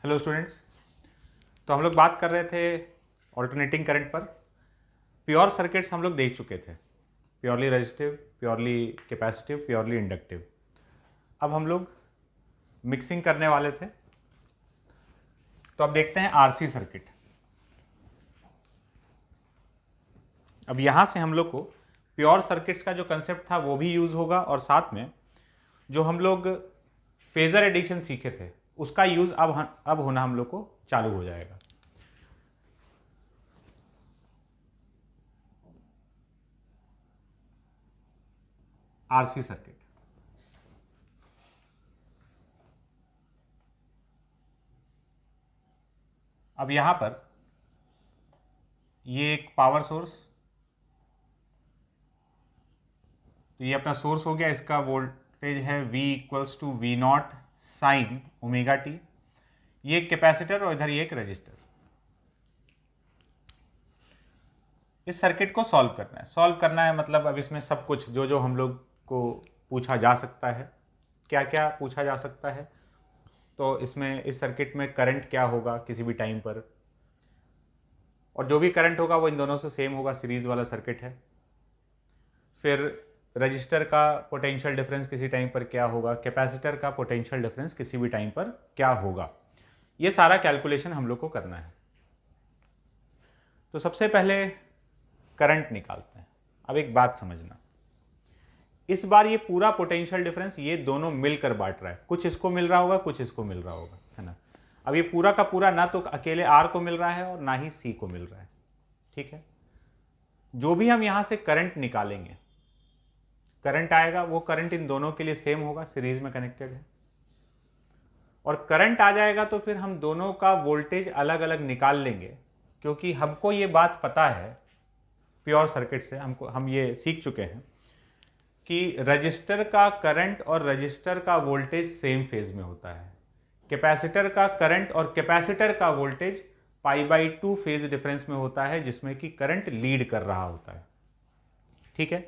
Hello students. तो हम लोग बात कर रहे थे ऑल्टरनेटिंग करंट पर। प्योर सर्किट्स हम लोग देख चुके थे, purely resistive, purely capacitive, purely inductive. अब हम लोग मिक्सिंग करने वाले थे, तो अब देखते हैं आरसी सर्किट। अब यहाँ से हम लोग को प्योर सर्किट्स का जो कंसेप्ट था वो भी यूज़ होगा, और साथ में जो हम लोग फेजर एडिशन सीखे थे उसका यूज़ अब होना हम लोग को चालू हो जाएगा। आरसी सर्किट, अब यहां पर ये एक पावर सोर्स, तो ये अपना सोर्स हो गया, इसका वोल्टेज है V equals to V naught sine omega T. ये एक कैपेसिटर और इधर ये एक रजिस्टर। इस सर्किट को सॉल्व करना है। सॉल्व करना है मतलब अब इसमें सब कुछ जो जो हम लोग को पूछा जा सकता है, क्या क्या पूछा जा सकता है। तो इसमें इस सर्किट में करंट क्या होगा किसी भी टाइम पर, और जो भी करंट होगा वो इन दोनों से सेम होगा, सीरीज वाला सर्किट है। फिर रजिस्टर का पोटेंशियल डिफरेंस किसी टाइम पर क्या होगा, कैपेसिटर का पोटेंशियल डिफरेंस किसी भी टाइम पर क्या होगा, ये सारा कैलकुलेशन हम लोग को करना है। तो सबसे पहले करंट निकालते हैं। अब एक बात समझना, इस बार ये पूरा पोटेंशियल डिफरेंस ये दोनों मिलकर बांट रहा है, कुछ इसको मिल रहा होगा कुछ इसको मिल रहा होगा, है ना। अब ये पूरा का पूरा ना तो अकेले आर को मिल रहा है और ना ही सी को मिल रहा है, ठीक है। जो भी हम यहां से करंट निकालेंगे, करंट आएगा, वो करंट इन दोनों के लिए सेम होगा, सीरीज में कनेक्टेड है। और करंट आ जाएगा तो फिर हम दोनों का वोल्टेज अलग अलग निकाल लेंगे, क्योंकि हमको ये बात पता है प्योर सर्किट से, हम ये सीख चुके हैं कि रजिस्टर का करंट और रजिस्टर का वोल्टेज सेम फेज में होता है। कैपेसिटर का करंट और कैपेसिटर का वोल्टेज π/2 फेज डिफरेंस में होता है, जिसमें कि करंट लीड कर रहा होता है, ठीक है।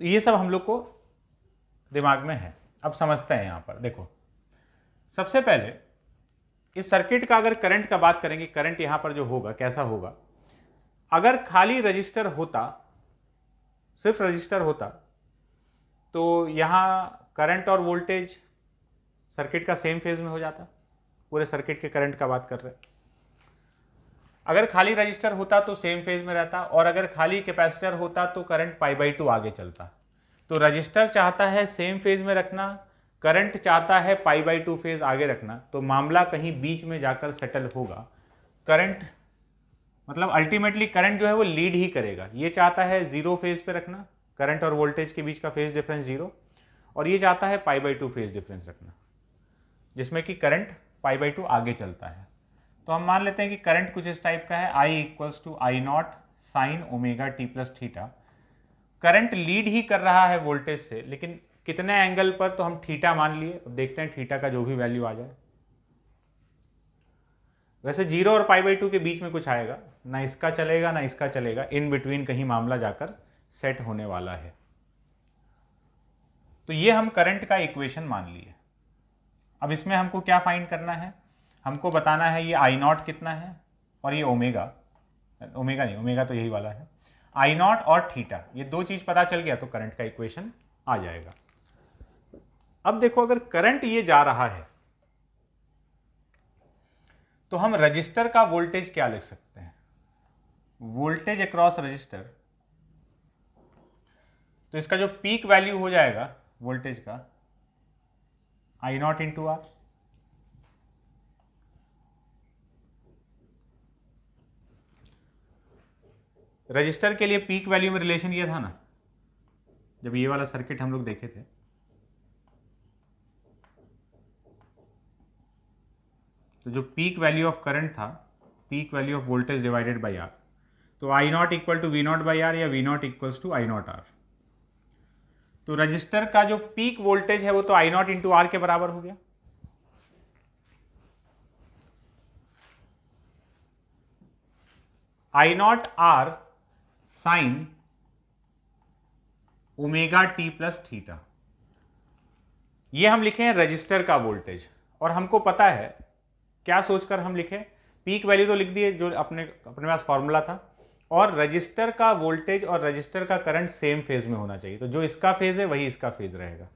ये सब हम लोग को दिमाग में है। अब समझते हैं, यहां पर देखो, सबसे पहले इस सर्किट का अगर करंट का बात करेंगे, करंट यहां पर जो होगा कैसा होगा, अगर खाली रजिस्टर होता, सिर्फ रजिस्टर होता, तो यहां करंट और वोल्टेज सर्किट का सेम फेज में हो जाता। पूरे सर्किट के करंट का बात कर रहे हैं। अगर खाली रजिस्टर होता तो सेम फेज में रहता, और अगर खाली कैपेसिटर होता तो करंट π/2 आगे चलता। तो रजिस्टर चाहता है सेम फेज में रखना, करंट चाहता है π/2 फेज आगे रखना, तो मामला कहीं बीच में जाकर सेटल होगा। करंट मतलब अल्टीमेटली करंट जो है वो लीड ही करेगा। ये चाहता है जीरो फेज पे रखना, करंट और वोल्टेज के बीच का फेज डिफरेंस जीरो, और ये चाहता है π/2 फेज डिफरेंस रखना, जिसमें कि करंट π/2 आगे चलता है। तो हम मान लेते हैं कि करंट कुछ इस टाइप का है, I equals to I not sine omega T plus theta. Current lead ही कर रहा है वोल्टेज से, लेकिन कितने एंगल पर, तो हम थीटा मान लिए। अब देखते हैं थीटा का जो भी वैल्यू आ जाए। वैसे जीरो और π/2 के बीच में कुछ आएगा, ना इसका चलेगा ना इसका चलेगा, इन बिटवीन कहीं मामला जाकर सेट होने वाला है। तो ये हम करंट का इक्वेशन मान लिए। अब इसमें हमको क्या फाइंड करना है, हमको बताना है ये I नॉट कितना है और ये ओमेगा नहीं, ओमेगा तो यही वाला है, I नॉट और थीटा, ये दो चीज पता चल गया तो करंट का इक्वेशन आ जाएगा। अब देखो, अगर करंट ये जा रहा है तो हम रजिस्टर का वोल्टेज क्या लिख सकते हैं, वोल्टेज अक्रॉस रजिस्टर। तो इसका जो पीक वैल्यू हो जाएगा वोल्टेज का, I naught into R. Resistor के लिए पीक वैल्यू में रिलेशन ये था ना, जब ये वाला सर्किट हम लोग देखे थे, तो जो पीक वैल्यू ऑफ करंट था, peak value of voltage divided by R, तो I not equal to V not by R या V not equals to I not R. तो रजिस्टर का जो पीक वोल्टेज है वो तो I नॉट इंटू आर के बराबर हो गया। I not R sine omega T plus theta, ये हम लिखे हैं रजिस्टर का वोल्टेज। और हमको पता है क्या सोचकर हम लिखे, पीक वैल्यू तो लिख दिए जो अपने पास फॉर्मूला था, और रजिस्टर का वोल्टेज और रजिस्टर का करंट सेम फेज में होना चाहिए, तो जो इसका फेज है वही इसका फेज रहेगा।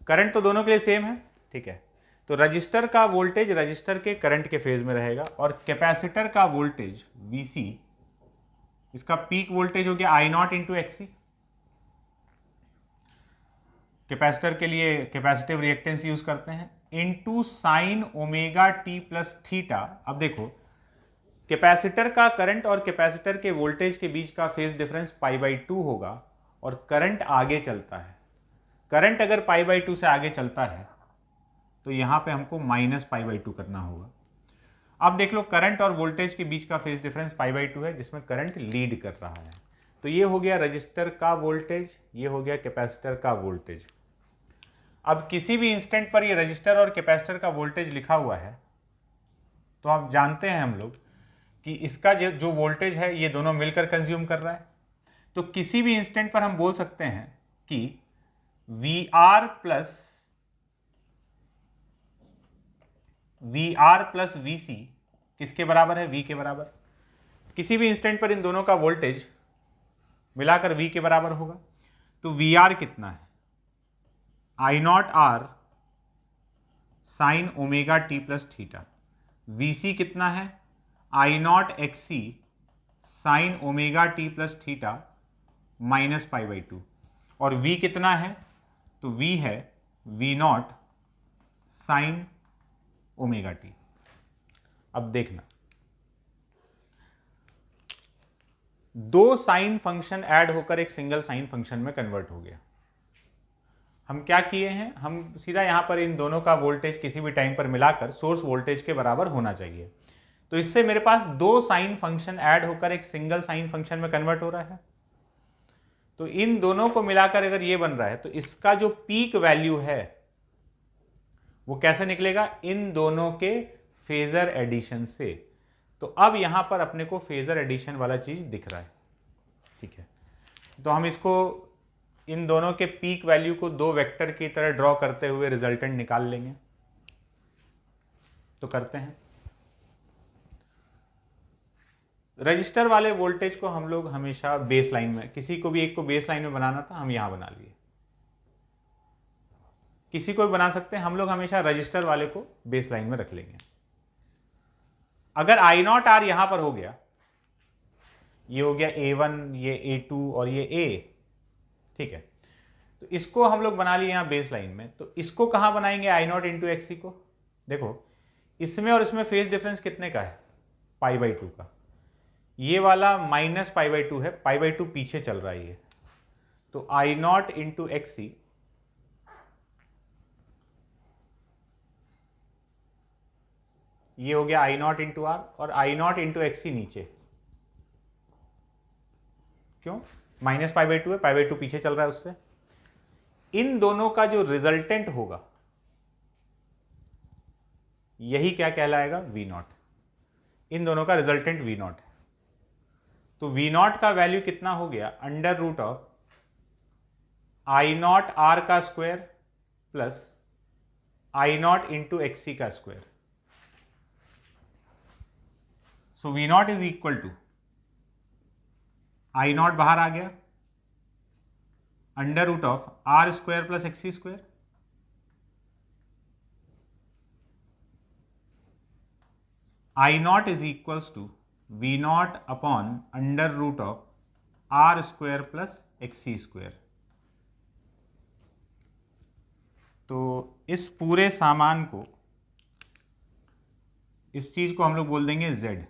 करंट तो दोनों के लिए सेम है, ठीक है, तो रजिस्टर का वोल्टेज रजिस्टर के करंट के फेज में रहेगा, और कैपेसिटर का वोल्टेज Vc, इसका पीक वोल्टेज हो गया आई नॉट इंटू एक्सी। कैपेसिटर के लिए कैपेसिटिव रिएक्टेंस यूज करते हैं, into sine omega T plus theta. अब देखो, कैपेसिटर का करंट और कैपेसिटर के वोल्टेज के बीच का फेज डिफरेंस π/2 होगा, और करंट आगे चलता है। करंट अगर π/2 से आगे चलता है तो यहां पे हमको -π/2 करना होगा। अब देख लो, करंट और वोल्टेज के बीच का फेज डिफरेंस π/2 है, जिसमें करंट लीड कर रहा है। तो ये हो गया रजिस्टर का वोल्टेज, ये हो गया कैपेसिटर का वोल्टेज। अब किसी भी इंस्टेंट पर ये रजिस्टर और कैपेसिटर का वोल्टेज लिखा हुआ है, तो आप जानते हैं हम लोग कि इसका जो वोल्टेज है ये दोनों मिलकर कंज्यूम कर रहा है। तो किसी भी इंस्टेंट पर हम बोल सकते हैं कि VR प्लस VC किसके बराबर है, V के बराबर। किसी भी इंस्टेंट पर इन दोनों का वोल्टेज मिलाकर V के बराबर होगा। तो VR कितना है, I not R sine omega T plus theta. VC कितना है, I not XC sine omega T plus theta minus π/2। और V कितना है, तो V है V not sine omega T. अब देखना, दो साइन फंक्शन ऐड होकर एक सिंगल साइन फंक्शन में कन्वर्ट हो गया। हम क्या किए हैं, हम सीधा यहां पर इन दोनों का वोल्टेज किसी भी टाइम पर मिलाकर सोर्स वोल्टेज के बराबर होना चाहिए। तो इससे मेरे पास दो साइन फंक्शन ऐड होकर एक सिंगल साइन फंक्शन में कन्वर्ट हो रहा है। तो इन दोनों को मिलाकर अगर ये बन रहा है, तो इसका जो पीक वैल्यू है वो कैसे निकलेगा, इन दोनों के फेजर एडिशन से। तो अब यहां पर अपने को फेजर एडिशन वाला चीज दिख रहा है, ठीक है। तो हम इसको, इन दोनों के पीक वैल्यू को दो वेक्टर की तरह ड्रॉ करते हुए रिजल्टेंट निकाल लेंगे। तो करते हैं। रजिस्टर वाले वोल्टेज को हम लोग हमेशा बेस लाइन में, किसी को भी एक को बेस लाइन में बनाना था, हम यहां बना लिए। किसी को भी बना सकते हैं, हम लोग हमेशा रजिस्टर वाले को बेस लाइन में रख लेंगे। अगर I नॉट आर यहां पर हो गया, ये हो गया A1, ये A2 और ये A, ठीक है, तो इसको हम लोग बना लिए यहां बेस लाइन में। तो इसको कहां बनाएंगे, I नॉट इंटू XC को। देखो, इसमें और इसमें फेज डिफरेंस कितने का है, π/2 का। ये वाला -π/2 है, π/2 पीछे चल रहा है ये। तो I नॉट इंटू XC ये हो गया I नॉट इंटू आर, और I नॉट इंटू XC नीचे। क्यों, -π/2 है, π/2 पीछे चल रहा है उससे। इन दोनों का जो रिजल्टेंट होगा यही क्या कहलाएगा, V नॉट। इन दोनों का रिजल्टेंट V नॉट है। तो V नॉट का वैल्यू कितना हो गया, √ऑफ I नॉट आर का square plus I naught into XC का square. So V naught is equal to, I naught बाहर आ गया, √ऑफ R square plus XC square. I naught is equals to V naught upon √ऑफ R square plus XC square. तो इस पूरे सामान को, इस चीज को हम लोग बोल देंगे Z।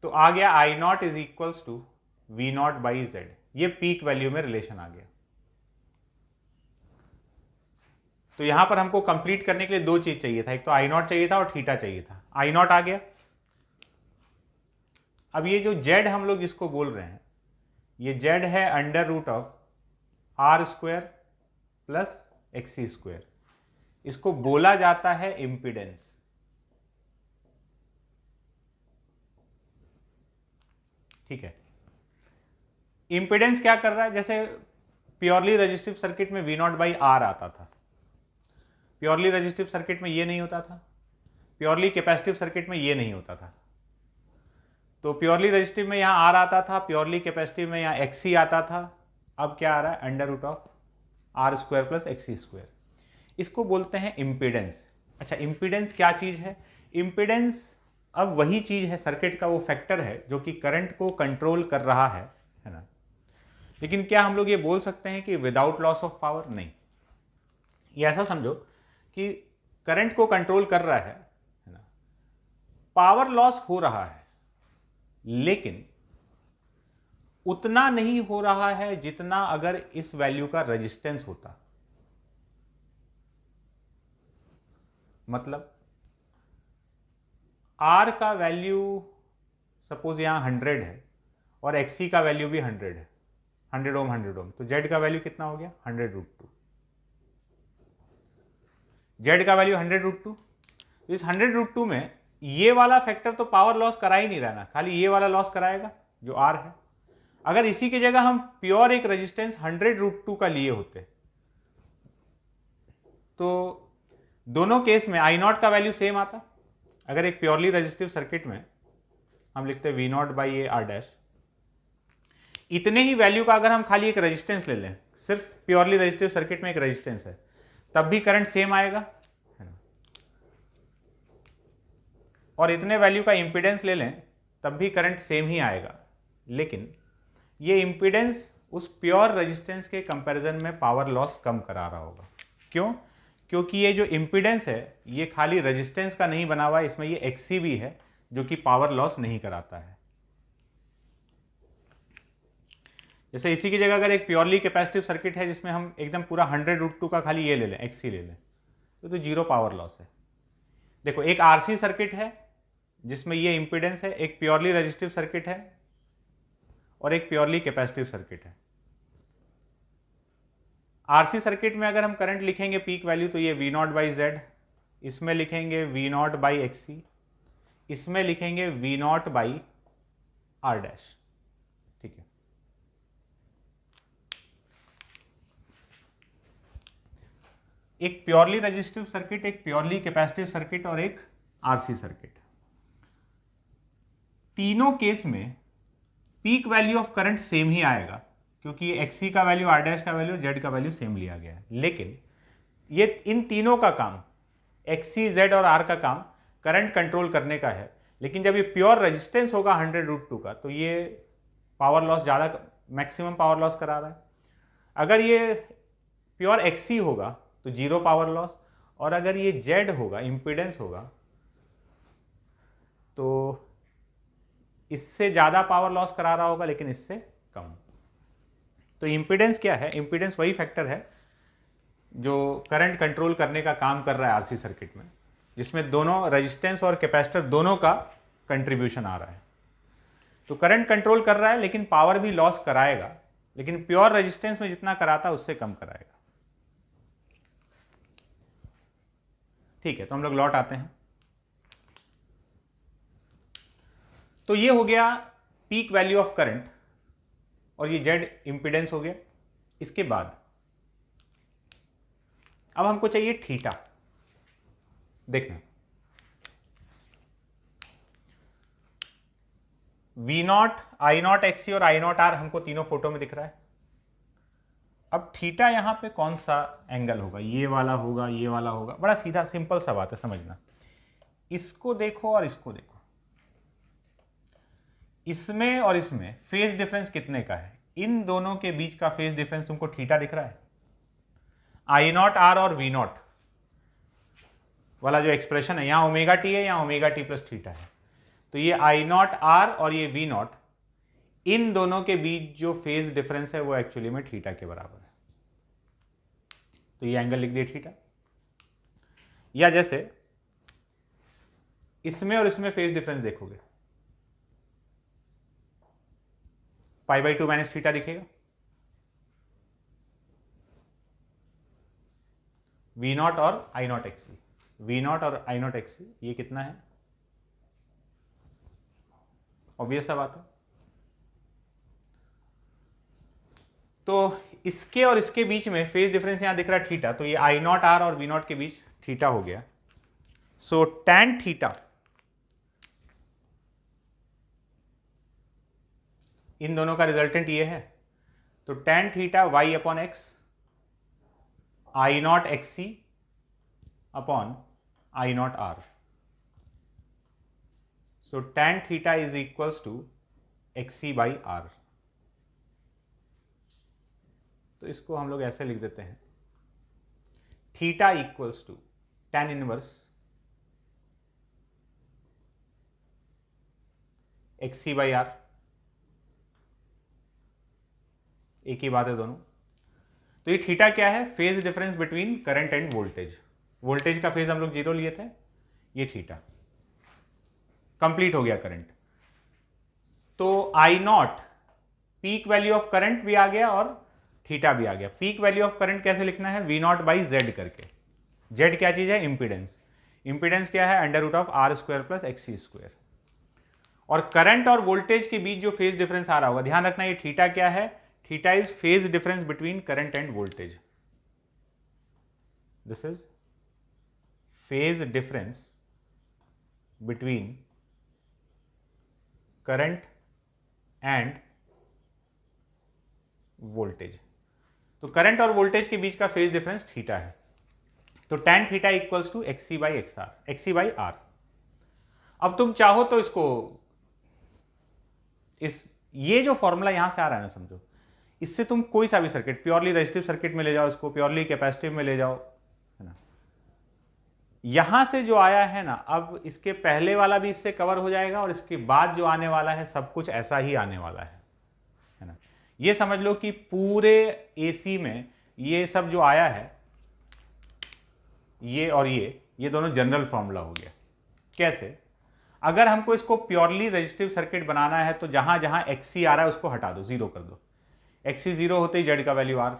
तो आ गया I naught is equals to V naught by Z। ये पीक वैल्यू में रिलेशन आ गया। तो यहां पर हमको कंप्लीट करने के लिए दो चीज चाहिए था, एक तो I नॉट चाहिए था और थीटा चाहिए था। I नॉट आ गया। अब ये जो Z हम लोग जिसको बोल रहे हैं, ये Z है √ऑफ R square plus XC square. इसको बोला जाता है इंपिडेंस। ठीक है, इंपिडेंस क्या कर रहा है, जैसे प्योरली रेजिस्टिव सर्किट में V0/R आता था, प्योरली रेजिस्टिव सर्किट में ये नहीं होता था, प्योरली कैपेसिटिव सर्किट में ये नहीं होता था। तो प्योरली रेजिस्टिव में यहाँ R आता था, प्योरली कैपेसिटिव में यहाँ XC आता था। अब क्या आ रहा है? √R² + XC²। इसको बोलते हैं इम्पीडेंस। अच्छा, इम्पीडेंस क्या चीज़ है? इम्पीडेंस अब वही चीज़ है, सर्किट का वो फैक्टर है जो कि करंट को कंट्रोल कर रहा है ना। लेकिन क्या हम लोग ये बोल सकते हैं कि विदाउट लॉस ऑफ पावर? नहीं। ये ऐसा समझो कि करंट को कंट्रोल कर रहा है ना, पावर लॉस हो रहा है, लेकिन उतना नहीं हो रहा है जितना अगर इस वैल्यू का रेजिस्टेंस होता। मतलब R का वैल्यू सपोज यहां 100 है और XC का वैल्यू भी 100 है, 100 ओम 100 ओम, तो Z का वैल्यू कितना हो गया? 100√2। Z का वैल्यू 100√2। इस 100√2 में ये वाला फैक्टर तो पावर लॉस करा ही नहीं रहना, खाली ये वाला लॉस कराएगा जो R है। अगर इसी की जगह हम प्योर एक रेजिस्टेंस 100√2 का लिए होते तो दोनों केस में I0 का वैल्यू सेम आता। अगर एक प्योरली रेजिस्टिव सर्किट में हम लिखते V0/R', इतने ही वैल्यू का अगर हम खाली एक रेजिस्टेंस ले लें, सिर्फ प्योरली रेजिस्टिव सर्किट में एक रेजिस्टेंस है, तब भी करंट सेम आएगा, है ना। और इतने वैल्यू का इंपीडेंस ले लें तब भी करंट सेम ही आएगा। लेकिन ये इंपीडेंस उस प्योर रेजिस्टेंस के कंपैरिजन में पावर लॉस कम करा रहा होगा। क्यों? क्योंकि ये जो इंपीडेंस है ये खाली रेजिस्टेंस का नहीं बना हुआ है, इसमें ये XC भी है जो कि पावर लॉस नहीं कराता है। जैसे इसी की जगह अगर एक प्योरली कैपेसिटिव सर्किट है जिसमें हम एकदम पूरा 100√2 का खाली ये ले लें, XC ले लें, तो 0 पावर लॉस है। देखो, एक RC सर्किट है जिसमें ये इंपीडेंस है, एक प्योरली रेजिस्टिव सर्किट है और एक प्योरली कैपेसिटिव सर्किट है। RC सर्किट में अगर हम करंट लिखेंगे पीक वैल्यू तो ये V0/Z, इसमें लिखेंगे V0/XC, इसमें लिखेंगे V0/R'। ठीक है। एक प्योरली रेजिस्टिव सर्किट, एक प्योरली कैपेसिटिव सर्किट और एक RC सर्किट, तीनों केस में peak value of current same ही आएगा क्योंकि ये XC का वैल्यू, R' का वैल्यू, Z का वैल्यू सेम लिया गया है। लेकिन ये इन तीनों का काम, XC, Z और R का काम करंट कंट्रोल करने का है। लेकिन जब ये प्योर रेजिस्टेंस होगा 100√2 का तो ये पावर लॉस ज़्यादा, मैक्सिमम पावर लॉस करा रहा है। अगर ये प्योर XC होगा तो 0 पावर लॉस, और अगर ये Z होगा, इंपीडेंस होगा, तो इससे ज़्यादा पावर लॉस करा रहा होगा लेकिन इससे कम। तो इंपीडेंस क्या है? इंपीडेंस वही फैक्टर है जो करंट कंट्रोल करने का काम कर रहा है आरसी सर्किट में, जिसमें दोनों रेजिस्टेंस और कैपेसिटर दोनों का कंट्रीब्यूशन आ रहा है। तो करंट कंट्रोल कर रहा है लेकिन पावर भी लॉस कराएगा, लेकिन प्योर रेजिस्टेंस में जितना कराता है उससे कम कराएगा। ठीक है, तो हम लोग लौट आते हैं। तो ये हो गया पीक वैल्यू ऑफ करंट और ये जेड इंपीडेंस हो गया। इसके बाद अब हमको चाहिए थीटा। देखना, V0, I0 XC और I0 R हमको तीनों फोटो में दिख रहा है। अब थीटा यहां पे कौन सा एंगल होगा? ये वाला होगा, ये वाला होगा। बड़ा सीधा सिंपल सा बात है, समझना। इसको देखो और इसको देखो, इसमें और इसमें फेज डिफरेंस कितने का है? इन दोनों के बीच का फेज डिफरेंस तुमको थीटा दिख रहा है। I0 R और V0 वाला जो एक्सप्रेशन है, यहां ओमेगा टी है, यहां ओमेगा टी प्लस थीटा है। तो ये I0 R और ये V0, इन दोनों के बीच जो फेज डिफरेंस है वो एक्चुअली में थीटा के बराबर है। तो ये एंगल लिख दिए थीटा। या जैसे इसमें और इसमें फेज डिफरेंस देखोगे, π/2 माइनस थीटा दिखेगा। V0 और I0 XC, V0 और I0 XC ये कितना है? ऑब्वियस सा बात है। तो इसके और इसके बीच में फेज डिफरेंस यहां दिख रहा है थीटा, तो ये आई नॉट आर और वी नॉट के बीच थीटा हो गया। सो टैन थीटा इन दोनों का रिजल्टेंट ये है, तो tan theta Y upon X I not X C upon I naught R. So tan theta is equals to X C by R. तो इसको हम लोग ऐसे लिख देते हैं, theta equals to tan inverse X C by R. एक ही बात है दोनों। तो ये थीटा क्या है? Phase difference between current and voltage. Voltage का फेज हम लोग 0 लिए थे, ये थीटा। कंप्लीट हो गया करंट। तो I not peak value of current भी आ गया और थीटा भी आ गया। पीक वैल्यू ऑफ करंट कैसे लिखना है? वी नॉट बाई जेड करके। जेड क्या चीज है? इंपीडेंस। इंपीडेंस क्या है? Under root of R square plus X C square. और करंट और वोल्टेज के बीच जो फेज डिफरेंस आ रहा होगा, ध्यान रखना ये थीटा क्या है? Theta is phase difference between current and voltage. This is phase difference between current and voltage. तो करंट और वोल्टेज के बीच का फेज डिफरेंस थीटा है। तो tan theta equals to X C by X R, X C by R. अब तुम चाहो तो इसको ये जो फॉर्मूला यहां से आ रहा है ना, समझो, इससे तुम कोई सा भी सर्किट, प्योरली रेजिस्टिव सर्किट में ले जाओ, इसको प्योरली कैपेसिटिव में ले जाओ, है ना। यहां से जो आया है ना, अब इसके पहले वाला भी इससे कवर हो जाएगा और इसके बाद जो आने वाला है सब कुछ ऐसा ही आने वाला है ना। ये समझ लो कि पूरे एसी में ये सब जो आया है, ये और ये दोनों जनरल फॉर्मूला हो गया। कैसे? अगर हमको इसको प्योरली रेजिस्टिव सर्किट बनाना है तो जहां जहां एक्सी आ रहा है उसको हटा दो, जीरो कर दो। एक्सी जीरो होते ही जेड का वैल्यू आर,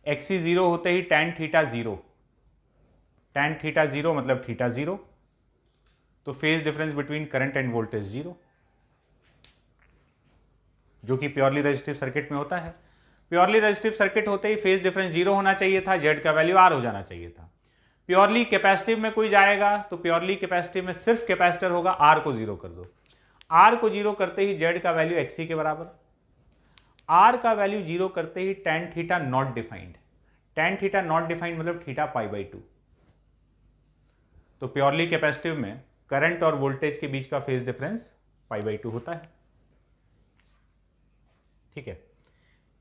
एक्सी जीरो होते ही tan theta zero, tan theta zero मतलब थीटा जीरो। तो phase difference between current and voltage zero, जो कि प्योरली रेजिस्टिव सर्किट में होता है। प्योरली रेजिस्टिव सर्किट होते ही फेज डिफरेंस जीरो होना चाहिए था, जेड का वैल्यू आर हो जाना चाहिए था। प्योरली कैपेसिटिव में कोई जाएगा तो प्योरली कैपेसिटिव में सिर्फ कैपेसिटर होगा, आर को जीरो कर दो। आर को जीरो करते ही जेड का वैल्यू एक्सी के बराबर, आर का वैल्यू जीरो करते ही tan theta not defined, tan theta not defined मतलब थीटा पाई बाई 2। तो प्योरली कैपेसिटिव में करंट और वोल्टेज के बीच का फेज डिफरेंस पाई बाई 2 होता है। ठीक है,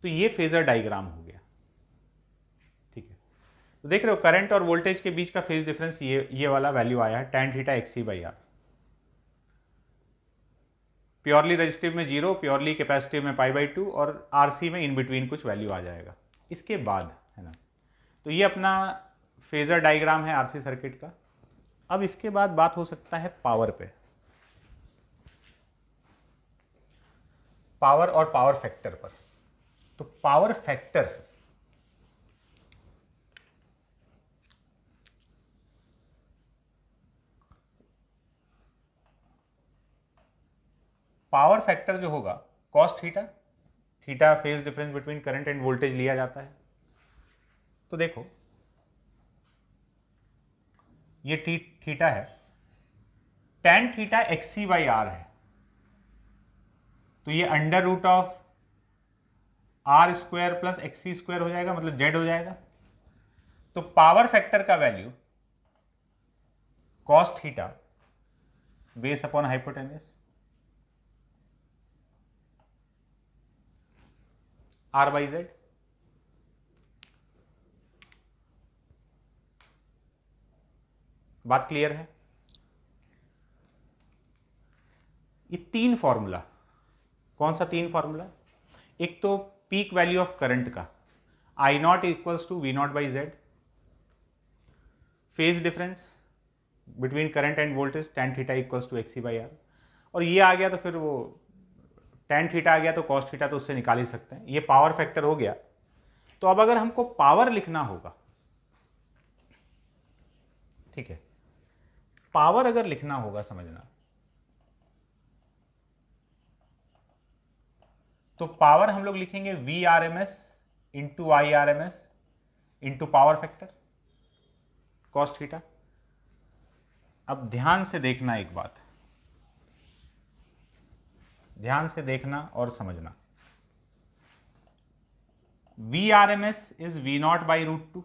तो ये फेजर डायग्राम हो गया। ठीक है, तो देख रहे हो करंट और वोल्टेज के बीच का फेज डिफरेंस ये वाला वैल्यू आया है, tan theta X C by R. Purely resistive में जीरो, प्योरली कैपेसिटिव में पाई बाई 2 और आरसी में इन बिटवीन कुछ वैल्यू आ जाएगा इसके बाद, है ना। तो ये अपना फेजर डायग्राम है आरसी सर्किट का। अब इसके बाद बात हो सकता है पावर पे, पावर और पावर फैक्टर पर। तो पावर फैक्टर जो होगा cos theta, theta phase difference between current and voltage लिया जाता है। तो देखो ये थीटा है, tan theta X C by R है, तो ये under root of R square plus X C square हो जाएगा, मतलब जेड हो जाएगा। तो पावर फैक्टर का value cos theta base upon hypotenuse R by Z. बात क्लियर है? ये तीन फॉर्मूला, कौन सा तीन फॉर्मूला? एक तो पीक वैल्यू ऑफ करंट का, I not equals to V not by Z, phase difference between current and voltage tan theta equals to X C by R. और ये आ गया तो फिर वो टैन थीटा आ गया तो कॉस थीटा तो उससे निकाल ही सकते हैं। ये पावर फैक्टर हो गया। तो अब अगर हमको पावर लिखना होगा, ठीक है, पावर अगर लिखना होगा, समझना, तो पावर हम लोग लिखेंगे V R M S into I R M S into power factor cos theta. अब ध्यान से देखना, एक बात ध्यान से देखना और समझना, V R M S is V not by root two,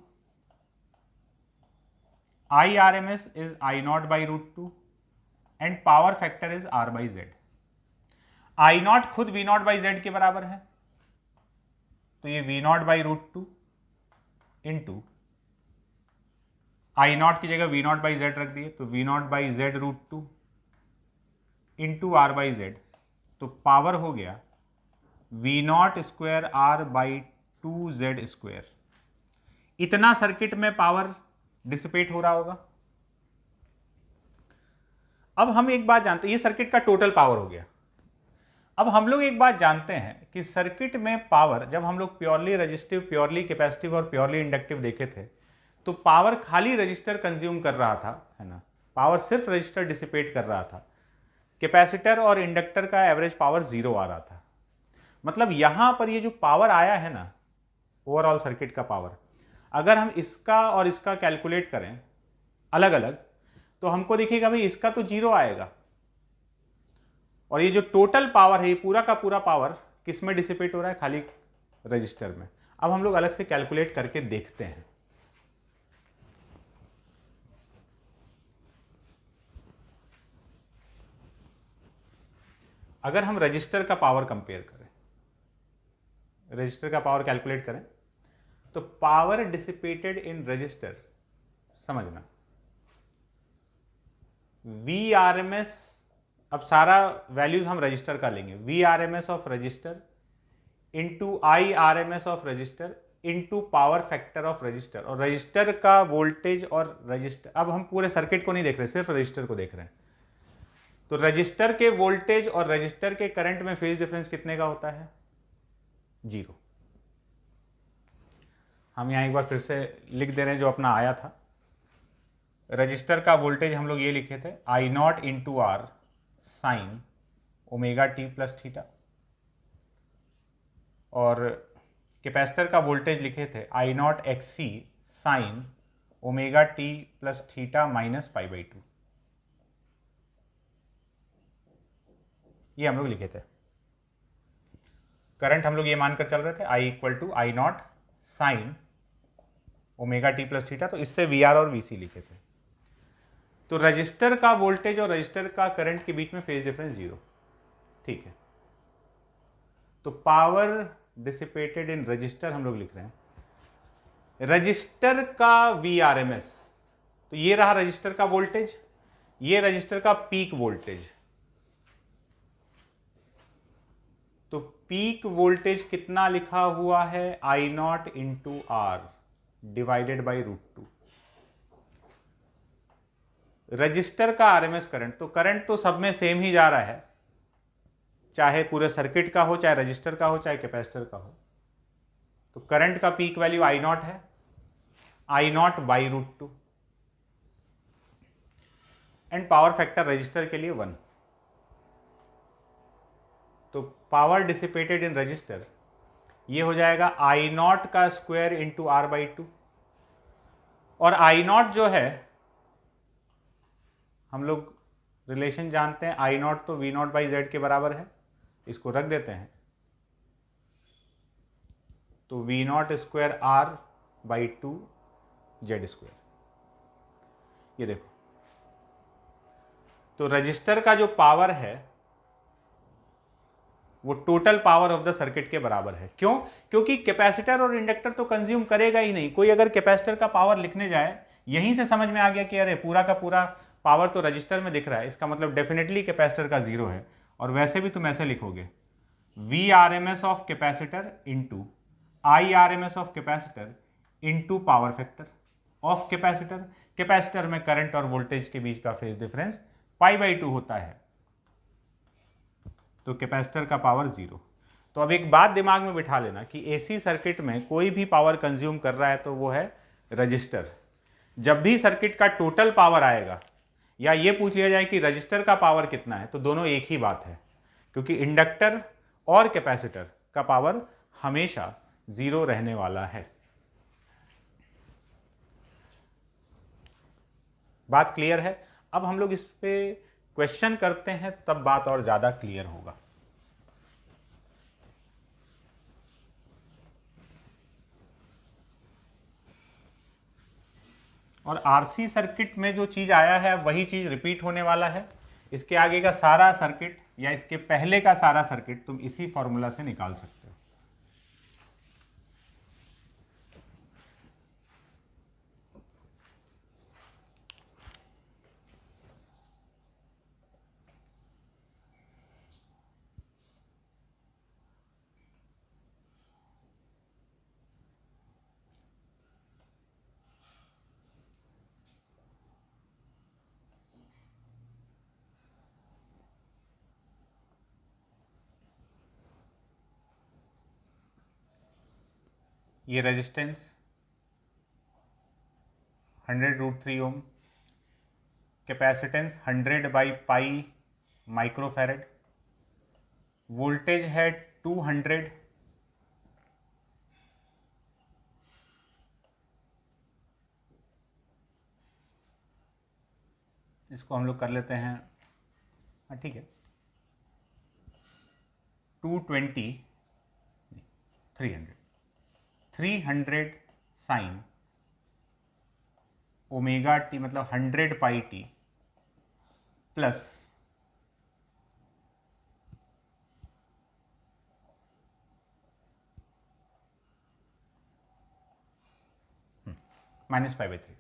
I R M S is I not by root two and power factor is R by Z. I naught खुद वी नॉट बाई जेड के बराबर है, तो ये V not by root two into I naught की जगह V not by Z रख दिए, तो V not by Z root two into R by Z, तो पावर हो गया V naught square R by two Z square. इतना circuit में पावर डिसिपेट हो रहा होगा। अब हम एक बात जानते हैं, ये सर्किट का टोटल पावर हो गया। अब हम लोग एक बात जानते हैं कि सर्किट में पावर, जब हम लोग प्योरली रेजिस्टिव, प्योरली कैपेसिटिव और प्योरली इंडक्टिव देखे थे, तो पावर खाली रजिस्टर कंज्यूम कर रहा था, है ना, पावर सिर्फ रजिस्टर डिसिपेट कर रहा था। कैपेसिटर और इंडक्टर का एवरेज पावर 0 आ रहा था। मतलब यहां पर ये जो पावर आया है ना, ओवरऑल सर्किट का पावर, अगर हम इसका और इसका कैलकुलेट करें अलग अलग, तो हमको दिखेगा भाई इसका तो 0 आएगा, और ये जो टोटल पावर है, ये पूरा का पूरा पावर किस में डिसिपेट हो रहा है? खाली रजिस्टर में। अब हम लोग अलग से कैलकुलेट करके देखते हैं। अगर हम रजिस्टर का पावर कंपेयर करें, रजिस्टर का पावर कैलकुलेट करें, तो पावर डिसिपेटेड इन रजिस्टर, समझना, वी आर एम एस, अब सारा वैल्यूज हम रजिस्टर का लेंगे, V R M S of resistor into I R M S of resistor into power factor of resistor, और रजिस्टर का वोल्टेज और रजिस्टर, अब हम पूरे सर्किट को नहीं देख रहे, सिर्फ रजिस्टर को देख रहे हैं। तो रजिस्टर के वोल्टेज और रजिस्टर के करंट में फेज डिफरेंस कितने का होता है? 0। हम यहां एक बार फिर से लिख दे रहे हैं जो अपना आया था। रजिस्टर का वोल्टेज हम लोग ये लिखे थे, I not into R sine omega T plus theta, और कैपेसिटर का वोल्टेज लिखे थे I not X C sine omega T plus theta minus pi by 2। ये हम लोग लिखे थे। करंट हम लोग ये मानकर चल रहे थे I equal to I not sine omega T plus theta, तो इससे वी आर और वी सी लिखे थे। तो रजिस्टर का वोल्टेज और रजिस्टर का करंट के बीच में फेज डिफरेंस 0, ठीक है। तो पावर डिसिपेटेड इन रजिस्टर हम लोग लिख रहे हैं, रजिस्टर का वी आर एम एस, तो ये रहा रजिस्टर का वोल्टेज, ये रजिस्टर का पीक वोल्टेज। तो पीक वोल्टेज कितना लिखा हुआ है? I not into R divided by root two. Resistor का आरएमएस करंट, तो करंट तो सब में सेम ही जा रहा है, चाहे पूरे सर्किट का हो, चाहे रजिस्टर का हो, चाहे कैपेसिटर का हो। तो करंट का पीक वैल्यू आई नॉट है, I not by root two, and power factor resistor के लिए 1। तो पावर डिसिपेटेड इन रजिस्टर ये हो जाएगा आई नॉट का स्क्वायर इंटू आर बाई 2, और आई नॉट जो है हम लोग रिलेशन जानते हैं, आई नॉट तो वी नॉट बाई जेड के बराबर है, इसको रख देते हैं, तो V naught square R by 2 Z square. ये देखो, तो रजिस्टर का जो पावर है वो total power of the circuit के बराबर है। क्यों? क्योंकि कैपेसिटर और इंडक्टर तो कंज्यूम करेगा ही नहीं। कोई अगर कैपेसिटर का पावर लिखने जाए, यहीं से समझ में आ गया कि अरे पूरा का पूरा पावर तो रजिस्टर में दिख रहा है, इसका मतलब डेफिनेटली कैपेसिटर का 0 है। और वैसे भी तुम ऐसे लिखोगे, V R M S of capacitor into I R M S of capacitor into power factor of capacitor. Capacitor में करंट और वोल्टेज के बीच का फेज डिफरेंस पाई बाई 2 होता है, तो कैपेसिटर का पावर 0। तो अब एक बात दिमाग में बिठा लेना कि एसी सर्किट में कोई भी पावर कंज्यूम कर रहा है तो वो है रजिस्टर। जब भी सर्किट का टोटल पावर आएगा, या ये पूछ लिया जाए कि रजिस्टर का पावर कितना है, तो दोनों एक ही बात है, क्योंकि इंडक्टर और कैपेसिटर का पावर हमेशा 0 रहने वाला है। बात क्लियर है? अब हम लोग इस पे क्वेश्चन करते हैं, तब बात और ज्यादा क्लियर होगा। और आरसी सर्किट में जो चीज आया है वही चीज रिपीट होने वाला है। इसके आगे का सारा सर्किट या इसके पहले का सारा सर्किट तुम इसी फॉर्मूला से निकाल सकते हो। ये रेजिस्टेंस 100√3 ओम, कैपेसिटेंस 100/पाई माइक्रोफैरड, वोल्टेज है 200, इसको हम लोग कर लेते हैं, हाँ ठीक है, 220 300 साइन ओमेगा टी, मतलब 100πt प्लस -π/3।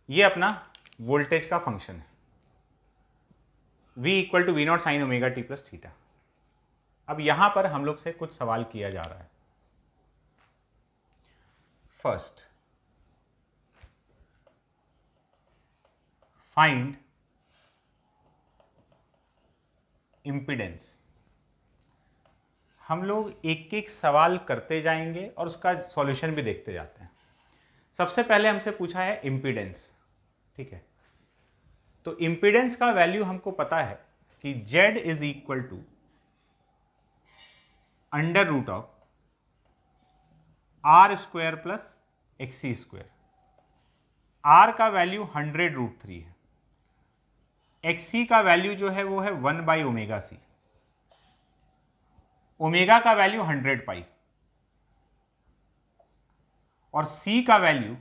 ये अपना वोल्टेज का फंक्शन है, V = V0 sign omega T plus theta. अब यहां पर हम लोग से कुछ सवाल किया जा रहा है। First, find impedance. हम लोग एक एक सवाल करते जाएंगे और उसका सॉल्यूशन भी देखते जाते हैं। सबसे पहले हमसे पूछा है इम्पीडेंस, ठीक है। तो इम्पीडेंस का वैल्यू हमको पता है कि Z = √R² + XC²। R का वैल्यू 100√3 है, XC का वैल्यू जो है वो है 1/ωc, ओमेगा का वैल्यू 100π और C का वैल्यू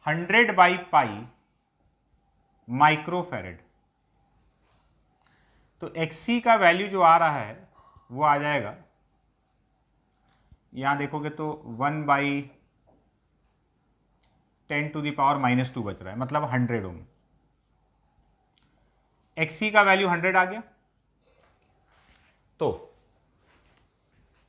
100/π माइक्रोफैरड। तो XC का वैल्यू जो आ रहा है वो आ जाएगा, यहां देखोगे तो 1/10⁻² बच रहा है, मतलब 100 ओम। XC का वैल्यू 100 आ गया, तो